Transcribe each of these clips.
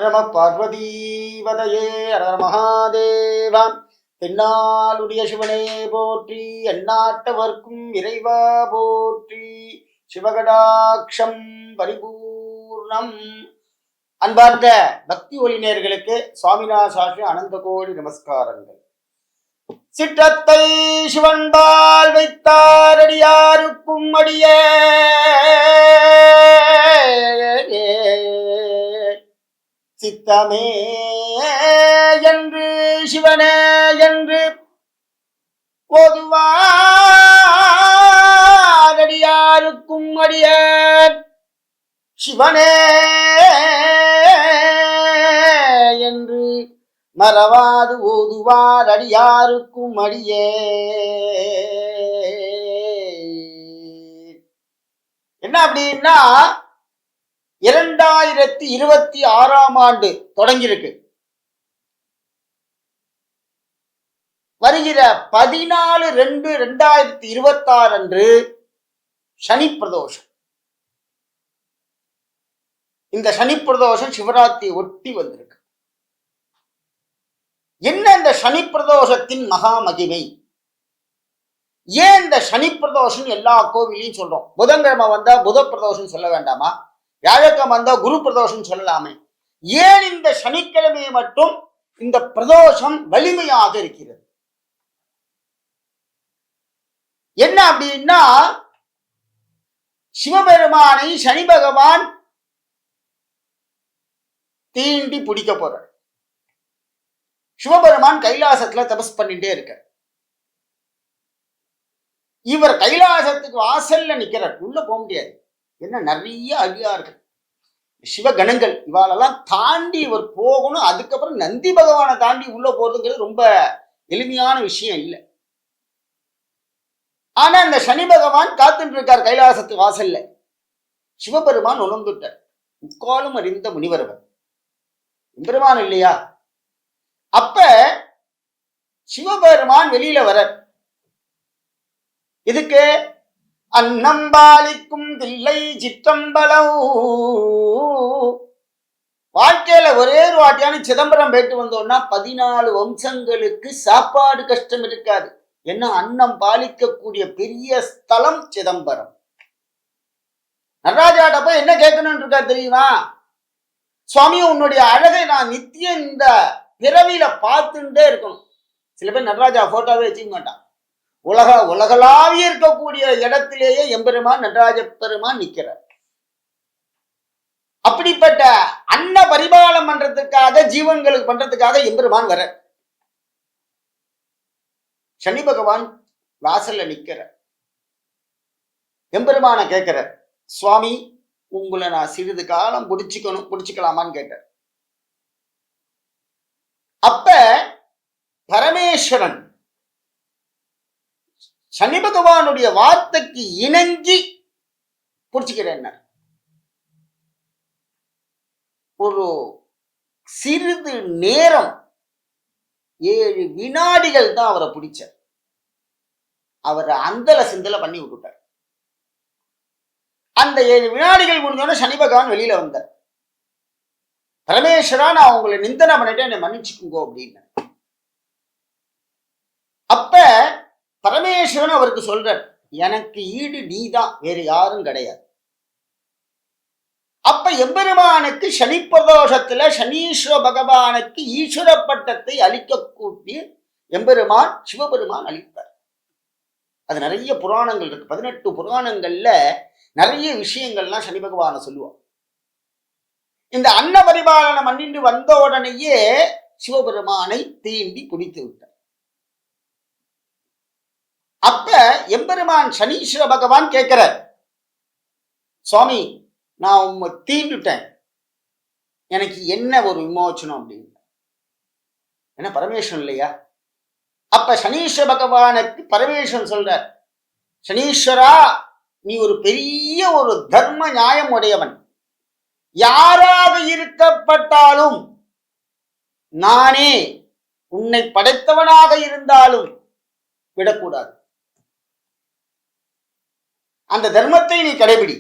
நம பார்வதீவதையே ஹர மகாதேவா. தென்னாளுடைய சிவனே போற்றி, எந்நாட்டவர்க்கும் இறைவா போற்றி. சிவகடாட்சம் பரிபூர்ணம். அன்பார்ந்த பக்தி ஒளி நேயர்களுக்கு சுவாமிநாசாஸ்திரி அனந்த கோடி நமஸ்காரங்கள். சிற்றத்தை சிவன்பால் வைத்தாரடியாருக்கும் அடிய சித்தமே என்று சிவனே என்று பொதுவாரடியாருக்கும் அடிய சிவனே என்று மறவாது ஓதுவார் அடியாருக்கும் அடியே. என்ன அப்படின்னா, 2026 ஆண்டு தொடங்கியிருக்கு. வருகிற 14/2/2026 அன்று சனி பிரதோஷம். இந்த சனி பிரதோஷம் சிவராத்திரி ஒட்டி வந்திருக்கு. என்ன இந்த சனி பிரதோஷத்தின் மகா மகிமை? ஏன் இந்த சனி பிரதோஷம் எல்லா கோவிலையும் சொல்றோம்? புதன்கிழமை வந்தா புத பிரதோஷம் சொல்ல வேண்டாமா? வியாழக்கிழமை வந்தா குரு பிரதோஷம் சொல்லலாமே? ஏன் இந்த சனிக்கிழமையை மட்டும் இந்த பிரதோஷம் வலிமையாக இருக்கிறது? என்ன அப்படின்னா, சிவபெருமானை சனி பகவான் தீண்டி பிடிக்க போறார். சிவபெருமான் கைலாசத்துல தபஸ் பண்ணிட்டே இருக்க. இவர் கைலாசத்துக்கு வாசல்ல நிக்கிறார். உள்ள போக முடியாது. என்ன நிறைய அடியார்கள், சிவகணங்கள், இவாளெல்லாம் தாண்டி இவர் போகணும். அதுக்கப்புறம் நந்தி பகவானை தாண்டி உள்ள போறதுங்கிறது ரொம்ப எளிமையான விஷயம் இல்லை. ஆனா இந்த சனி பகவான் காத்துட்டு இருக்கார் கைலாசத்து வாசல்ல. சிவபெருமான் உணர்ந்துட்டார். முக்காலும் அறிந்த முனிவரவர் பெருமான் இல்லையா? அப்ப சிவபெருமான் வெளியில வர, இதுக்கு அன்னம்பாலிக்கும் தில்லை சிற்றம்பலம். வாழ்க்கையில ஒரே ஒரு வாட்டியான சிதம்பரம் போயிட்டு வந்தோம்னா 14 வம்சங்களுக்கு சாப்பாடு கஷ்டம் இருக்காது. என்ன, அன்னம் பாலிக்கக்கூடிய பெரிய ஸ்தலம் சிதம்பரம். நடராஜாட்ட போய் என்ன கேட்கணும்னு இருக்கா தெரியுமா? சுவாமி, உன்னுடைய அழகை நான் நித்தியம் இந்த பிறவியில பார்த்துட்டே இருக்கணும். சில பேர் நடராஜா போட்டோவே வச்சுக்க மாட்டான். உலகளாவிய இருக்கக்கூடிய இடத்திலேயே எம்பெருமான் நடராஜ பெருமான் நிற்கிறார். அப்படிப்பட்ட அன்ன பரிபாலம் பண்றதுக்காக, ஜீவன்களுக்கு பண்றதுக்காக எம்பெருமான் வர. சனி பகவான் வாசல்ல நிக்கிற. எம்பெருமான கேட்கிற, சுவாமி, உங்களை நான் சிறிது காலம் பிடிச்சிக்கலாமான்னு கேட்டார். அப்ப பரமேஸ்வரன் சனி பகவானுடைய வார்த்தைக்கு இணங்கி பிடிச்சுக்கிறேன். ஒரு சிறிது நேரம் 7 வினாடிகள் தான் அவரை பிடிச்ச. அவரை அந்தல சிந்தல பண்ணி விட்டுட்டார். அந்த 7 வினாடிகள் முடிஞ்சோட சனி பகவான் வெளியில வந்தார். பரமேஸ்வரா, நான் உங்களை நிந்தனை பண்ணிட்டு என்னை மன்னிச்சுக்குங்கோ அப்படின்னு. அப்ப பரமேஸ்வரன் அவருக்கு சொல்றார், எனக்கு ஈடு நீதான், வேறு யாரும் கிடையாது. அப்ப எம்பெருமானுக்கு சனி பிரதோஷத்துல சனீஸ்வர பகவானுக்கு ஈஸ்வர பட்டத்தை அளிக்கக்கூடிய எம்பெருமான் சிவபெருமான் அளித்தார். அது நிறைய புராணங்கள் இருக்கு. 18 புராணங்கள்ல நிறைய விஷயங்கள்லாம் சனி பகவானை சொல்லுவான். இந்த அன்ன பரிபாலனம் பண்ணிட்டு வந்த உடனேயே சிவபெருமானை தீண்டி பிடித்து விட்டார். அப்ப எம்பெருமான் சனீஸ்வர பகவான் கேட்கிறார், சுவாமி, நான் உம்மை தீண்டுட்டேன், எனக்கு என்ன ஒரு விமோச்சனம் அப்படின்னு. என்ன, பரமேஸ்வரன் இல்லையா? அப்ப சனீஸ்வர பகவானுக்கு பரமேஸ்வரன் சொல்றார், சனீஸ்வரா, நீ ஒரு பெரிய ஒரு தர்ம நியாயம் உடையவன். யாராக இருக்கப்பட்டாலும், நானே உன்னை படைத்தவனாக இருந்தாலும் விடக்கூடாது. அந்த தர்மத்தை நீ கடைபிடி.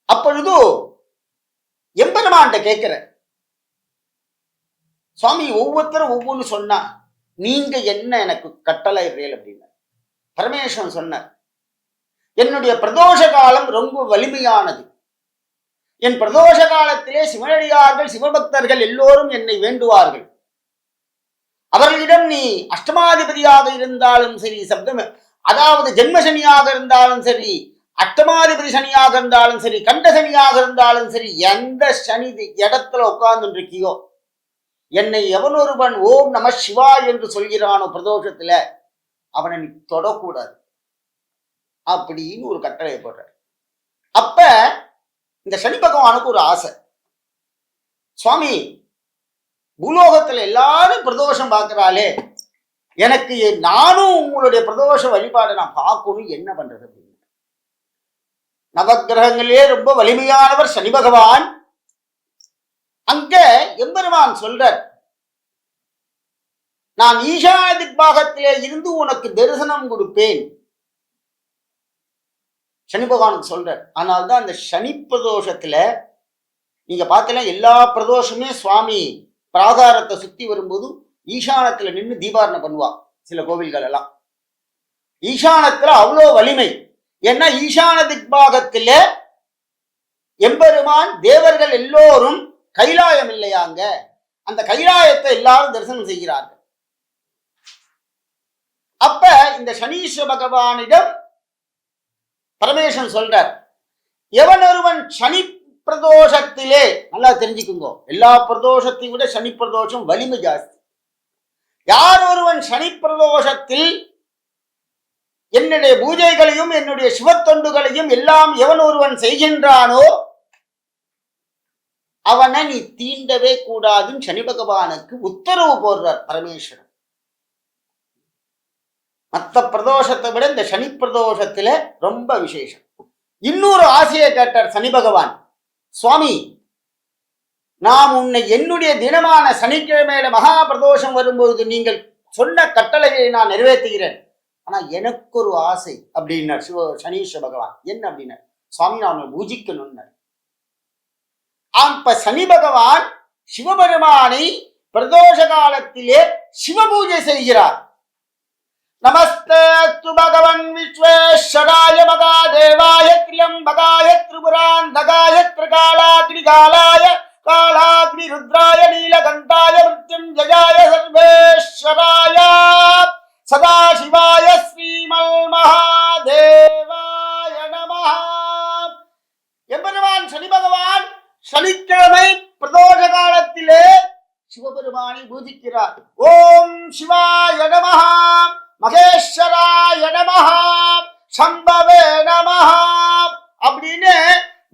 அப்பொழுது எம்பெருமான் சிவபெருமான்கிட்ட கேட்கிற சுவாமி, ஒவ்வொருத்தரும் ஒவ்வொன்னு சொன்னா நீங்க என்ன எனக்கு கட்டளை அப்படின்னு பரமேஸ்வரன் சொன்னார். என்னுடைய பிரதோஷ காலம் ரொம்ப வலிமையானது. என் பிரதோஷ காலத்திலே சிவனடியார்கள் சிவபக்தர்கள் எல்லோரும் என்னை வேண்டுவார்கள். அவர்களிடம் நீ அஷ்டமாதிபதியாக இருந்தாலும் சரி, சப்தம் அதாவது ஜென்ம சனியாக இருந்தாலும் சரி, அஷ்டமாதிபதி சனியாக இருந்தாலும் சரி, கண்ட சனியாக இருந்தாலும் சரி, எந்த சனி இடத்துல உட்கார்ந்து இருக்கியோ, என்னை எவனொருவன் ஓம் நம சிவா என்று சொல்கிறானோ பிரதோஷத்துல, அவனை நீ தொடக்கூடாது அப்படின்னு ஒரு கட்டளை போடுறார். அப்ப இந்த சனி பகவானுக்கு ஒரு ஆசை, சுவாமி பூலோகத்துல எல்லாரும் பிரதோஷம் பார்க்கிறாளே, எனக்கு நானும் உங்களுடைய பிரதோஷ வழிபாடை நான் பார்க்கணும், என்ன பண்றது அப்படின்னு. நவக்கிரகங்களே ரொம்ப வலிமையானவர் சனி பகவான். அங்க எம்பெருமான் சொல்றார், நான் ஈசான திக்பாகத்திலே இருந்து உனக்கு தரிசனம் கொடுப்பேன் சனி பகவானுக்கு சொல்றார். ஆனால்தான் அந்த சனி பிரதோஷத்துல நீங்க பார்த்தீங்கன்னா எல்லா பிரதோஷமே சுவாமி பிராகாரத்தை சுத்தி வரும்போது ஈசானத்துல நின்று தீபாரணை பண்ணுவா. சில கோவில்கள் எல்லாம் ஈசானத்துல அவ்வளோ வலிமை. ஏன்னா ஈசான திக்பாகத்துல எம்பெருமான் தேவர்கள் எல்லோரும் கைலாயம் இல்லையாங்க, அந்த கைலாயத்தை எல்லாரும் தரிசனம் செய்கிறார்கள். அப்ப இந்த சனீஸ்வர பகவானிடம் பரமேஸ்வரன் சொல்றார், எவன் ஒருவன் சனி பிரதோஷத்திலே, நல்லா தெரிஞ்சுக்குங்க, எல்லா பிரதோஷத்தையும் விட சனி பிரதோஷம் வலிமை ஜாஸ்தி. யார் ஒருவன் சனி பிரதோஷத்தில் என்னுடைய பூஜைகளையும் என்னுடைய சிவத்தொண்டுகளையும் எல்லாம் எவன் ஒருவன் செய்கின்றானோ அவனை நீ தீண்டவே கூடாதுன்னு சனி பகவானுக்கு உத்தரவு போடுறார் பரமேஸ்வரன். மற்ற பிரதோஷத்தை விட இந்த சனி பிரதோஷத்துல ரொம்ப விசேஷம். இன்னொரு ஆசையை கேட்டார் சனி பகவான், சுவாமி நாம் உன்னை என்னுடைய தினமான சனிக்கிழமையில மகா பிரதோஷம் வரும்போது நீங்கள் சொன்ன கட்டளையை நான் நிறைவேற்றுகிறேன், ஆனா எனக்கு ஒரு ஆசை அப்படின்னார் சனீஸ்வர பகவான். என்ன அப்படின்னார், சுவாமி நான் பூஜிக்கணும்னு. அப்ப சனி பகவான் சிவபெருமானை பிரதோஷ காலத்திலே சிவபூஜை செய்கிறார். நமஸ்தேஸ்து பகவன் விஸ்வேஸ்வராய மகாதேவாய த்ரியம்பகாய திரிபுராந்தகாய த்ரிகாலாக்னிகாலாய காலாக்னி ருத்ராய நீலகண்டாய மிருத்யுஞ்சயாய சர்வேஸ்வராய சதாசிவாய ஸ்ரீமல் மகாதேவாய நமஹ. எம்பெருமான் சனி பகவான் சனிக்கிழமை பிரதோஷ காலத்திலே சிவபெருமானை பூஜிக்கிறார். ஓம் சிவாய நமஹ, மகேஸ்வராய நமஹ, சம்பவே நமஹ அப்படின்னு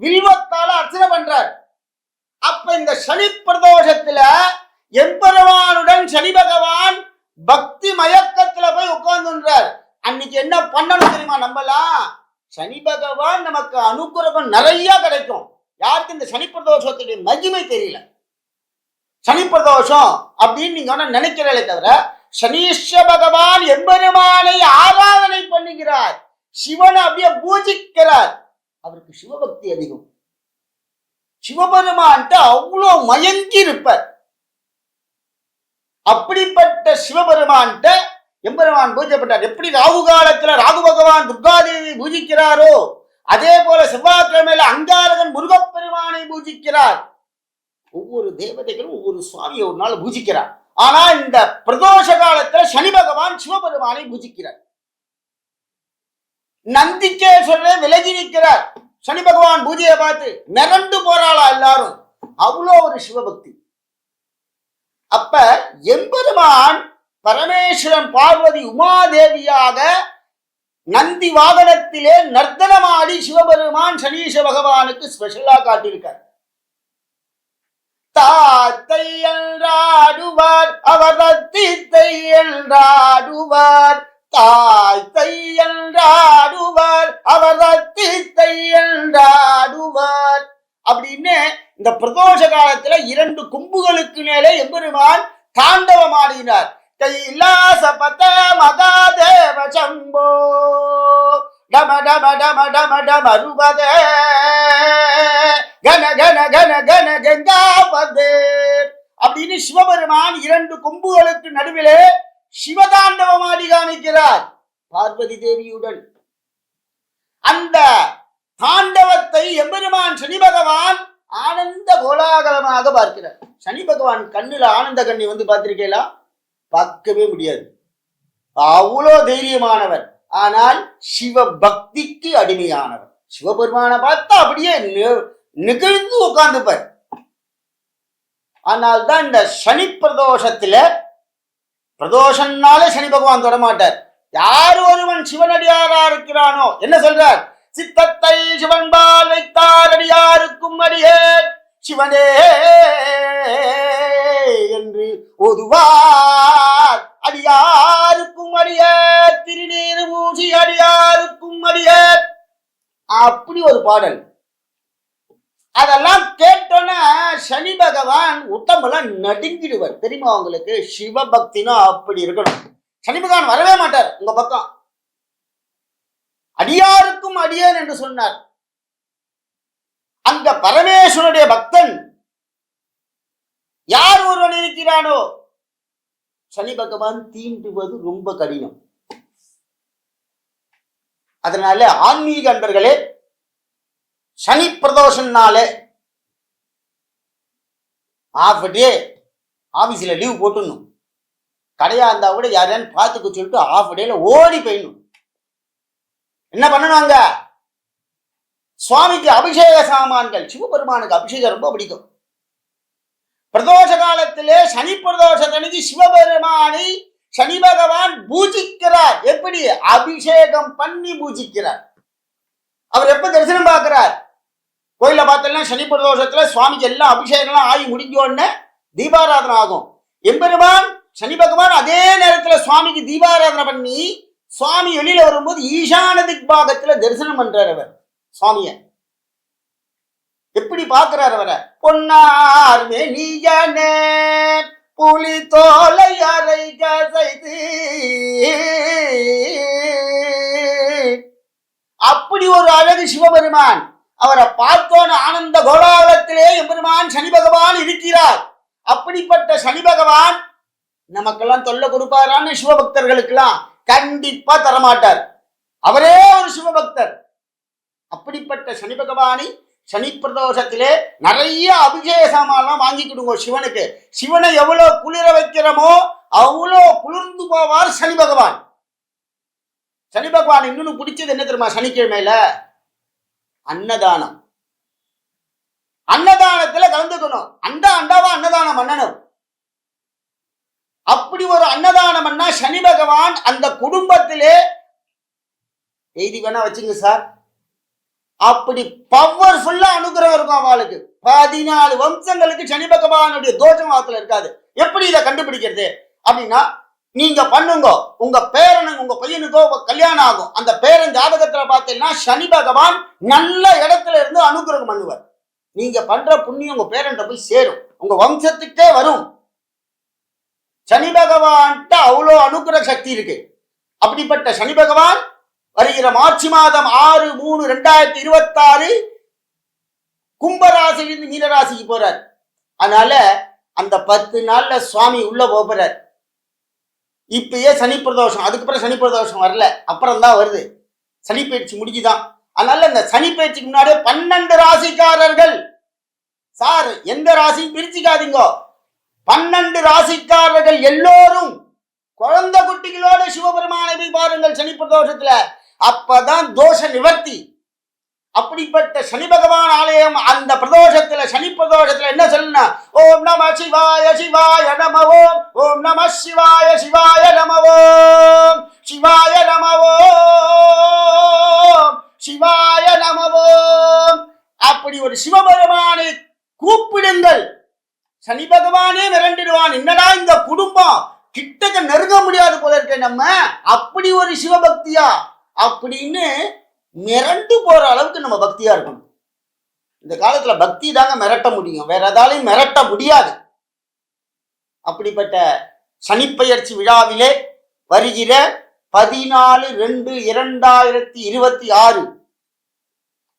வில்வத்தால அர்ச்சனை பண்றார். அப்ப இந்த சனி பிரதோஷத்துல எம்பெருமானுடன் சனி பகவான் பக்தி மயக்கத்துல போய் உட்கார்ந்துன்றார். அன்னைக்கு என்ன பண்ணணும் தெரியுமா, நம்பலாம் சனி பகவான் நமக்கு அனுகிரகம் நிறைய கிடைக்கும். யாருக்கு இந்த சனி பிரதோஷத்துடைய மகிமை தெரியல. சனி பிரதோஷம் அப்படின்னு நீங்க நினைக்கிறீங்களே தவிர சனீஸ்வர பகவான் எம்பெருமானை ஆராதனை பண்ணுகிறார், சிவனை அப்படியே பூஜிக்கிறார். அவருக்கு சிவபக்தி அதிகம். சிவபெருமான்ட்ட அவ்வளோ மயங்கி இருப்பார். அப்படிப்பட்ட சிவபெருமான்ட்ட எம்பெருமான் பூஜைப்பட்டார். எப்படி ராகு காலத்துல ராகு பகவான் துர்காதேவி பூஜிக்கிறாரோ அதே போல செவ்வாய்க்கிழமையில அங்காரகன் முருகப்பெருமானை பூஜிக்கிறார். ஒவ்வொரு தேவதைகளும் ஒவ்வொரு சுவாமியை ஒரு நாள் பூஜிக்கிறார். ஆனா இந்த பிரதோஷ காலத்துல சனி பகவான் சிவபெருமானை பூஜிக்கிறார். நந்திகேஸ்வரரை விலகி நிற்கிறார். சனி பகவான் பூஜையை பார்த்து மிரண்டு போறாளா எல்லாரும், அவ்வளோ ஒரு சிவபக்தி. அப்ப எம்பெருமான் பரமேஸ்வரன் பார்வதி உமாதேவியாக நந்தி வாகனத்திலே நர்த்தனமாடி சிவபெருமான் சனீஸ்வர பகவானுக்கு ஸ்பெஷலா காட்டியிருக்கார். தாத்தை என்றாடுவார் அவர் தத்தித்தை என்றாடுவார், தாய்த்தை என்றாடுவார் அவர் தத்தித்தை என்றாடுவார் அப்படின்னு இந்த பிரதோஷ காலத்துல 2 கொம்புகளுக்கு மேலே எம்பெருமான் தாண்டவமாடினார். கைலாசபத மகாதேவ சம்போ டம டம டம டம டமருபத கன கன கன கன கங்காபதே அப்படின்னு சிவபெருமான் 2 கொம்புகளுக்கு நடுவிலே சிவதாண்டவமாடி காமிக்கிறார் பார்வதி தேவியுடன். அந்த தாண்டவத்தை எம்பெருமான் சனி பகவான் ஆனந்த கோலாகலமாக பார்க்கிறார். சனி பகவான் கண்ணுல ஆனந்த கண்ணி வந்து பார்த்திருக்கீங்களா? பார்க்கவே முடியாது, அவ்வளோ தைரியமானவர். ஆனால் சிவ பக்திக்கு அடிமையானவர். சிவபெருமானை பார்த்தா அப்படியே நிகழ்ந்து உட்கார்ந்துப்பார். ஆனால் தான் இந்த சனி பிரதோஷத்துல, பிரதோஷம்னால சனி பகவான் தொடமாட்டார். யார் ஒருவன் சிவனடியாரா இருக்கிறானோ என்ன சொல்றார்? சித்தத்தை சிவன்பால் வைத்தார் அடியாருக்கும் அடியேன் சிவனே என்று ஓதுவார். அடியாருக்கும் அடியேன் திருநீர் பூசி அடியாருக்கும் அடியேன். அப்படி ஒரு பாடல். அதெல்லாம் கேட்டோன்னா சனி பகவான் உடம்பெல்லாம் நடுங்கிடுவார். தெரியுமா உங்களுக்கு? சிவபக்தினா அப்படி இருக்கணும். சனி பகவான் வரவே மாட்டார் உங்க பக்கம். அடியாருக்கும் அடியேன் என்று சொன்னார். அந்த பரமேஸ்வருடைய பக்தன் யார் ஒருவன் இருக்கிறானோ சனி பகவான் தீண்டுவது ரொம்ப கடினம். அதனால ஆன்மீக அன்பர்களே, சனி பிரதோஷம்னால ஆஃப் டே ஆபீஸ்ல லீவ் போட்டுடணும். கடையா இருந்தா கூட யாரையான்னு பார்த்துக்க சொல்லிட்டு ஆஃப் டேல ஓடி போயிடணும். என்ன பண்ணணும்? சுவாமிக்கு அபிஷேக சாமான்கள், சிவபெருமானுக்கு அபிஷேகம் ரொம்ப பிடிக்கும். பிரதோஷ காலத்திலே சனி பிரதோஷத்தன்னைக்கு சிவபெருமானை சனி பகவான் பூஜிக்கிறார். எப்படி? அபிஷேகம் பண்ணி பூஜிக்கிறார். அவர் எப்ப தரிசனம் பார்க்கிறார்? கோயில பார்த்தோம்னா சனி பிரதோஷத்துல சுவாமிக்கு எல்லாம் அபிஷேகம் ஆகி முடிஞ்ச உடனே தீபாராதனை ஆகும். எம்பெருமான் சனி பகவான் அதே நேரத்துல சுவாமிக்கு தீபாராதனை பண்ணி சுவாமி வெளியில வரும்போது ஈசான திக் பாகத்துல தரிசனம் பண்றார். அவர் சுவாமிய எப்படி பார்க்கிறார்? அவரை பொன்னார் மேனியனே புலி தோலை அரை கசைது, அப்படி ஒரு அழகு சிவபெருமான். அவரை பார்த்தோன ஆனந்த கோலாகலத்திலே எம்பெருமான் சனி பகவான் இருக்கிறார். அப்படிப்பட்ட சனி பகவான் நமக்கெல்லாம் தொல்லை கொடுப்பாரான்னு சிவபக்தர்களுக்கெல்லாம் கண்டிப்பா தரமாட்டார். அவரே ஒரு சிவபக்தர். அப்படிப்பட்ட சனி பகவானை சனி பிரதோஷத்திலே நிறைய அபிஷேக சாமான்லாம் வாங்கிக்கிடுங்க சிவனுக்கு. சிவனை எவ்வளவு குளிர வைக்கிறோமோ அவ்வளோ குளிர்ந்து போவார் சனி பகவான். சனி பகவான் இன்னொன்னு பிடிச்சது என்ன தெரியுமா? சனிக்கிழமையில அன்னதானம். அன்னதானத்துல கலந்துக்கணும். அண்டாவா அன்னதானம் பண்ணணும். அப்படி ஒரு அன்னதானம் பண்ணா சனி பகவான் அந்த குடும்பத்திலே எழுதி வேணா வச்சுங்க சார், அப்படி பவர்ஃபுல்லா அனுகிரகம் இருக்கும் அவளுக்கு. 14 வம்சங்களுக்கு சனி பகவானுடைய தோஷம் வாத்துல இருக்காது. எப்படி இதை கண்டுபிடிக்கிறது அப்படின்னா, நீங்க பண்ணுங்க, உங்க பேரனுக்கு உங்க பையனுக்கோ கல்யாணம் ஆகும். அந்த பேரன் ஜாதகத்துல பார்த்தீங்கன்னா சனி பகவான் நல்ல இடத்துல இருந்து அனுகிரகம் பண்ணுவார். நீங்க பண்ற புண்ணியம் உங்க பேரன்ட்ட போய் சேரும், உங்க வம்சத்துக்கே வரும். சனி பகவான்கிட்ட அவ்வளோ அனுகிரக சக்தி இருக்கு. அப்படிப்பட்ட சனி பகவான் வருகிற மார்ச் மாதம் 6/3/2026 கும்பராசிலிருந்து மீனராசிக்கு போறார். அதனால அந்த 10 நாள்ல சுவாமி உள்ள போறார். இப்பயே சனி பிரதோஷம், அதுக்கப்புறம் சனி பிரதோஷம் வரல, அப்புறம் தான் வருது. சனி பயிற்சி முடிஞ்சுதான். அதனால இந்த சனி பயிற்சிக்கு முன்னாடியே 12 ராசிக்காரர்கள், சார் எந்த ராசியும் பிரிச்சுக்காதீங்க, 12 ராசிக்காரர்கள் எல்லோரும் குழந்தை குட்டிகளோட சிவபெருமானை போய் பாருங்கள் சனி பிரதோஷத்துல. அப்பதான் தோஷ நிவர்த்தி. அப்படிப்பட்ட சனி பகவான் ஆலயம் அந்த பிரதோஷத்துல, சனி பிரதோஷத்துல என்ன சொல்லணும்? ஓம் நம சிவாய சிவாய நம ஓம், ஓம் நம சிவாய சிவாய நம ஓம், சிவாய நம ஓம், சிவாய நம ஓம். அப்படி ஒரு சிவபெருமானை கூப்பிடுங்கள். சனி பகவானே மிரண்டிடுவான். என்னடா இந்த குடும்பம் கிட்டக்க நெருங்க முடியாது போல இருக்க, நம்ம அப்படி ஒரு சிவபக்தியா அப்படின்னு மிரண்டு போற அளவுக்கு நம்ம பக்தியா இருக்கணும். இந்த காலத்துல பக்தி தாங்க மிரட்ட முடியும், வேற எதாலையும் மிரட்ட முடியாது. அப்படிப்பட்ட சனிப்பெயர்ச்சி விழாவிலே வருகிற 14/2/2026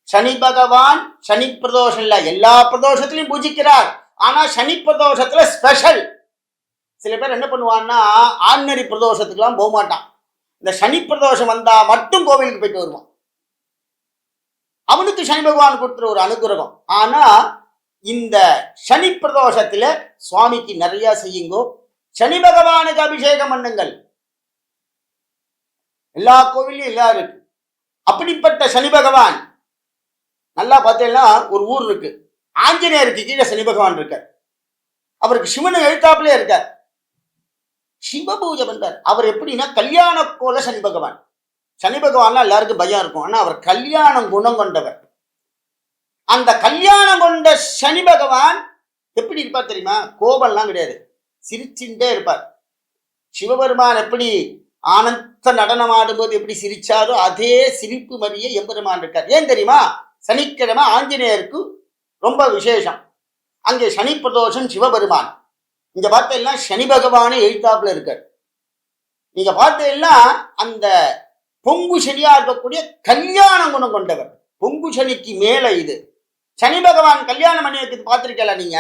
சனி பகவான் சனி பிரதோஷம் இல்ல, எல்லா பிரதோஷத்திலையும் பூஜிக்கிறார். ஆனா சனி பிரதோஷத்துல ஸ்பெஷல். சில பேர் என்ன பண்ணுவான்னா ஆர்டினரி பிரதோஷத்துக்குலாம் போக மாட்டான். இந்த சனி பிரதோஷம் வந்தா மட்டும் கோவிலுக்கு போயிட்டு வருவான். அவனுக்கு சனி பகவான் கொடுத்துற ஒரு அனுகிரகம். ஆனா இந்த சனி பிரதோஷத்துல சுவாமிக்கு நிறைய செய்யுங்கோ. சனி பகவானுக்கு அபிஷேகம் பண்ணுங்கள். எல்லா கோவிலையும் எல்லாம் இருக்கு. அப்படிப்பட்ட சனி பகவான் நல்லா பார்த்தீங்கன்னா ஒரு ஊர் இருக்கு, ஆஞ்சநேயருக்கு கீழே சனி பகவான் இருக்கார். அவருக்கு சிவனை எழுத்தாப்புல இருக்கார். சிவ பூஜை பண்றார். அவர் எப்படின்னா கல்யாண கோல சனி பகவான். சனி பகவான்லாம் எல்லாருக்கும் பயம் இருக்கும். ஆனா அவர் கல்யாணம் குணம் கொண்டவர். அந்த கல்யாணம் கொண்ட சனி பகவான் எப்படி இருப்பார் தெரியுமா? கோபம்லாம் கிடையாது, சிரிச்சுட்டே இருப்பார். சிவபெருமான் எப்படி ஆனந்த நடனம் ஆடும்போது எப்படி சிரிச்சாரோ அதே சிரிப்பு மாதிரியே எம்பெருமான் இருக்கார். ஏன் தெரியுமா? சனிக்கிழமை ஆஞ்சநேயருக்கு ரொம்ப விசேஷம். அங்கே சனி பிரதோஷம் சிவபெருமான். இங்க பார்த்தீங்கன்னா சனி பகவானே எழுத்தாப்புல இருக்கார். நீங்க பார்த்தீங்கன்னா அந்த பொங்கு சனியா இருக்கக்கூடிய கல்யாண குணம் கொண்டவர். பொங்கு சனிக்கு மேல இது சனி பகவான் கல்யாணம் பண்ணி வைக்கிறது பார்த்திருக்கல நீங்க?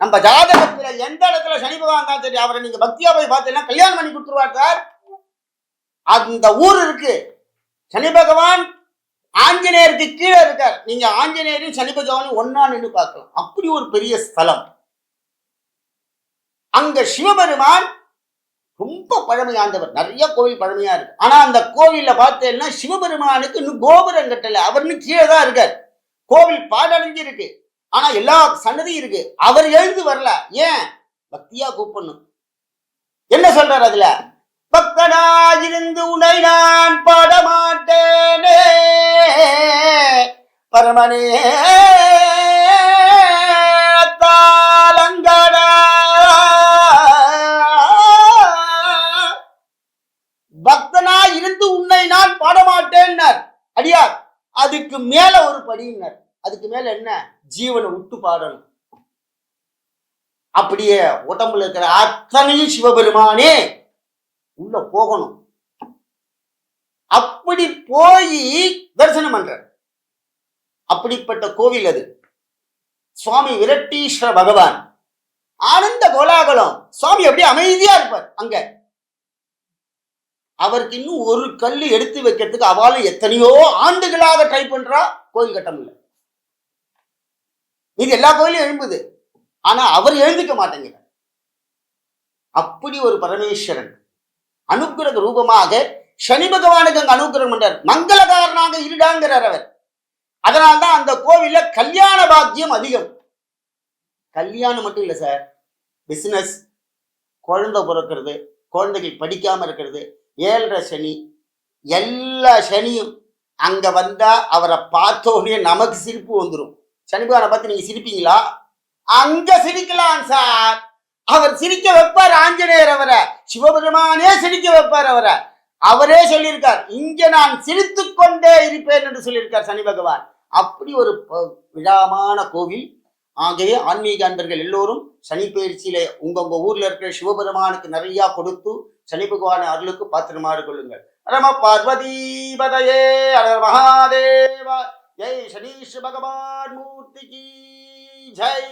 நம்ம ஜாதகத்துல எந்த இடத்துல சனி பகவான் தான் சரி, அவரை நீங்க பக்தியா போய் பார்த்தீங்கன்னா கல்யாணம் பண்ணி கொடுத்துருவார் சார். அந்த ஊர் இருக்கு. சனி பகவான் ஆஞ்சநேயருக்கு கீழே இருக்கார். நீங்க ஆஞ்சநேயரும் சனி பகவானும் ஒன்னா நின்று பார்க்கலாம். அப்படி ஒரு பெரிய ஸ்தலம். அங்க சிவபெருமான் ரொம்ப பழமையாண்டவர். நிறைய கோவில் பழமையா இருக்கு. ஆனா அந்த கோவில்ல பார்த்தேன்னா சிவபெருமானுக்கு இன்னும் கோபுரம் கட்டல. அவர்னு கீழே தான் இருக்கார். கோவில் பாடடைஞ்சு இருக்கு. ஆனா எல்லா சன்னதியும் இருக்கு. அவர் எழுந்து வரல. ஏன்? பக்தியா கூப்பிடணும். என்ன சொல்றார் அதுல? பக்தனாயிருந்து உன்னை நான் பாடமாட்டேனே பரமனே தாளங்கடா. பக்தனா இருந்து உன்னை நான் பாடமாட்டேன்னார் அடியார். அதுக்கு மேல ஒரு படியினர். அதுக்கு மேல என்ன? ஜீவனை விட்டு பாடணும். அப்படியே உடம்புல இருக்கிற அத்தனையும் சிவபெருமானே உள்ள போகணும். அப்படி போய் தரிசனம் பண்ற அப்படிப்பட்ட கோவில் அது. சுவாமி விரட்டீஸ்வர பகவான் ஆனந்த கோலாகலம். சுவாமி அப்படியே அமைதியா இருப்பார். அங்க அவருக்கு இன்னும் ஒரு கல் எடுத்து வைக்கிறதுக்கு அவளும் எத்தனையோ ஆண்டுகளாக ட்ரை பண்றா. கோயில் கட்ட முடியல. இது எல்லா கோயிலும் எழும்புது. ஆனா அவர் எழுந்துக்க மாட்டேங்கிற. அப்படி ஒரு பரமேஸ்வரன் அனுக்கிரக ரூபமாக சனி பகவானுக்கு அங்க அனுக்கிரகம் பண்றார். மங்களகாரனாக இருடாங்கிறார் அவர். அதனால்தான் அந்த கோவில்ல கல்யாண பாக்கியம் அதிகம். கல்யாணம் மட்டும் இல்லை சார், பிசினஸ், குழந்தை பிறக்கிறது, குழந்தைகள் படிக்காம இருக்கிறது, 7.5 சனி, எல்லா சனியும் அங்க வந்தா அவரை பார்த்தோடனே நமக்கு சிரிப்பு வந்துடும். சனி பகவானை பார்த்து நீங்க சிரிப்பீங்களா? அங்க சிரிக்கலாம் சார். அவர் சிரிக்க வைப்பார். ஆஞ்சநேயர் அவரை, சிவபெருமானே சிரிக்க வைப்பார் அவரை. அவரே சொல்லியிருக்கார், இங்க நான் சிரித்து கொண்டே இருப்பேன் என்று சொல்லியிருக்கார் சனி பகவான். அப்படி ஒரு விழாமான கோவில். ஆகவே ஆன்மீக அன்பர்கள் எல்லோரும் சனி பயிற்சியில உங்க ஊர்ல இருக்கிற சிவபெருமானுக்கு நிறைய கொடுத்து சனி பகவான் அருளுக்கு பாத்திரமாறு கொள்ளுங்கள். ரம பார்வதி பதயே அழகர் மகாதேவா. ஜெய் சனீஸ்வர பகவான் மூர்த்திக்கு ஜெய்.